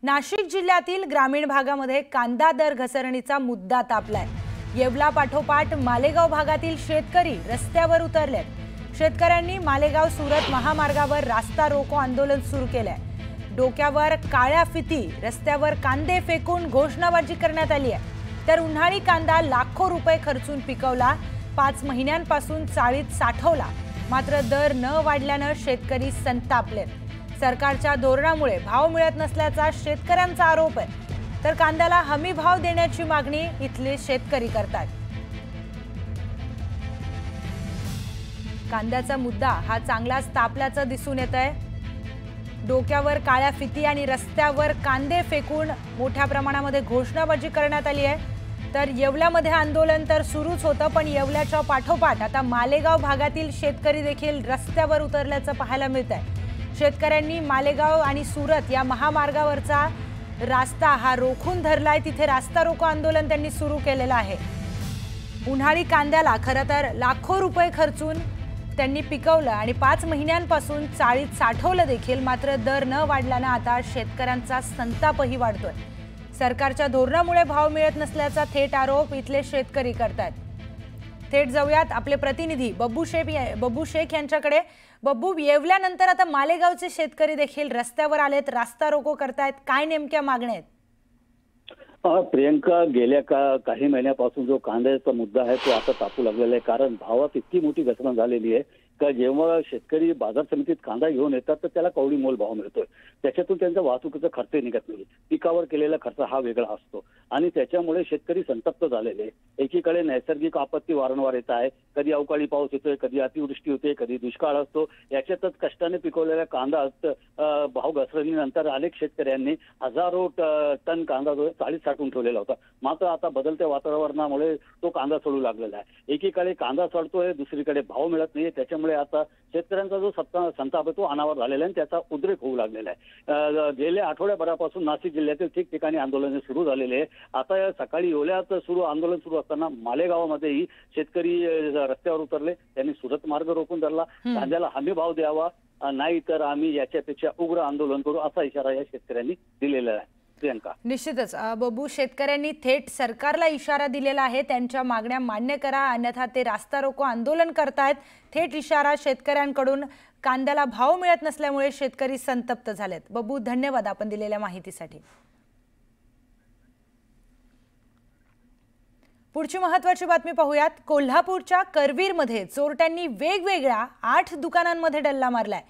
नाशिक जिल्ह्यातील ग्रामीण भागामध्ये कांदा दर घसरणीचा मुद्दा तापलाय। येवला पाठोपाठ मालेगाव भागातील शेतकरी रस्त्यावर उतरलेत। शेतकऱ्यांनी मालेगाव सुरत महामार्गावर रास्ता रोको आंदोलन सुरू केलंय। डोक्यावर काळ्या फिती, रस्त्यावर कांदे फेकून घोषणाबाजी करण्यात आली आहे। तर उन्हाळी कांदा लाखो रुपये खर्चून पिकवला, 5 महिन्यांपासून चाळीत साठवला, मात्र दर न वाढल्याने शेतकरी संतापलेत। सरकारच्या धोरणामुळे भाव मिळत नसल्याचा शेतकऱ्यांचा आरोप आहे। तर कांद्याला हमी भाव देण्याची मागणी इथले शेतकरी करतात। कांद्याचा मुद्दा हा चांगलाच तापल्याचं दिसून येतंय। डोक्यावर काळ्या फिती आणि रस्त्यावर कांदे फेकून मोठ्या प्रमाणामध्ये घोषणाबाजी करण्यात आली आहे। तर येवल्यामध्ये आंदोलन तर सुरूच होतं, पण येवल्याच्या पाठोपाठ आता मालेगाव भागातील शेतकरी देखील रस्त्यावर उतरल्याचं पाहायला मिळतंय। शेतकऱ्यांनी मालेगाव आणि सुरत या महामार्गावरचा रास्ता हा रोखून धरलाय। तिथे रास्ता रोको आंदोलन त्यांनी सुरू केलेलं आहे। उन्हाळी कांद्याला खरं तर लाखो रुपये खर्चून त्यांनी पिकवलं आणि 5 महिन्यांपासून चाळीत साठवलं देखील, मात्र दर न वाढल्याने आता शेतकऱ्यांचा संतापही वाढतोय। सरकारच्या धोरणामुळे भाव मिळत नसल्याचा थेट आरोप इथले शेतकरी करतात। थेट जाऊयात आपले प्रतिनिधी बब्बू शेख यांच्याकडे। बब्बू, येवल्यानंतर आता मालेगावचे शेतकरी देखील रस्त्यावर आलेत, रास्ता रोको करतायत, काय नेमक्या मागण्या आहेत? प्रियंका, गेल्या काही महिन्यापासून जो कांद्याचा मुद्दा आहे तो आता तापू लागलेला आहे। कारण भावात इतकी मोठी घसरण झालेली आहे का जेव्हा शेतकरी बाजार समितीत कांदा घेऊन येतात तर त्याला कवडी मोल भाव मिळतोय। त्याच्यातून त्यांचा वाहतुकीचा खर्च निघत नाही। पिकावर केलेला खर्च हा वेगळा असतो आणि त्याच्यामुळे शेतकरी संतप्त झालेले। एकीकडे नैसर्गिक आपत्ती वारंवार येत आहे, कधी अवकाळी पाऊस येतोय, कधी अतिवृष्टी होते, कधी दुष्काळ असतो। याच्यातच कष्टाने पिकवलेला कांदा भाव घसरणीनंतर अनेक शेतकऱ्यांनी हजारो टन कांदा जो चाळीत साठवून ठेवलेला होता। मात्र आता बदलत्या वातावरणामुळे तो कांदा सडू लागलेला आहे। एकीकडे कांदा सडतोय, दुसरीकडे भाव मिळत नाही। त्याच्यामुळे आता शेतकऱ्यांचा जो संताप आहे तो अनावर झालेला आहे आणि त्याचा उद्रेक होऊ लागलेला आहे। गेल्या आठवड्याभरापासून नाशिक जिल्ह्यातील ठिकठिकाणी आंदोलने सुरू झालेले आहे। आता सकाळी येवल्यात आंदोलन सुरू असताना मालेगावमध्येही शेतकरी रस्त्यावर उतरले। त्यांनी सुरत मार्ग रोखून धरला। कांद्याला हमी भाव द्यावा, नाही तर आम्ही याच्यापेक्षा उग्र आंदोलन करू असा इशारा या शेतकऱ्यांनी दिलेला आहे। प्रियंका, निश्चितच बब्बू, शेतकऱ्यांनी थेट सरकारला इशारा दिलेला आहे, त्यांच्या मागण्या मान्य करा अन्यथा ते रास्ता रोको आंदोलन करतायत। थेट इशारा शेतकऱ्यांकडून। कांद्याला भाव मिळत नसल्यामुळे शेतकरी संतप्त झालेत। बब्बू, धन्यवाद आपण दिलेल्या माहितीसाठी। पुढची महत्त्वाची बातमी पाहूयात। कोल्हापूरच्या करवीरमध्ये चोरट्यांनी वेगवेगळ्या 8 दुकानांमध्ये डल्ला मारलाय।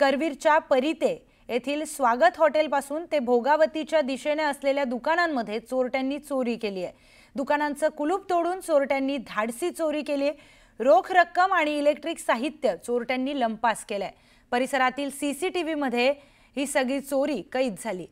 करवीरच्या परिते येथील स्वागत हॉटेलपासून ते भोगावतीच्या दिशेने असलेल्या दुकानांमध्ये चोरट्यांनी चोरी केली आहे। दुकानांचं कुलूप तोडून चोरट्यांनी धाडसी चोरी केली आहे। रोख रक्कम आणि इलेक्ट्रिक साहित्य चोरट्यांनी लंपास केलंय। परिसरातील CCTVमध्ये ही सगळी चोरी कैद झाली।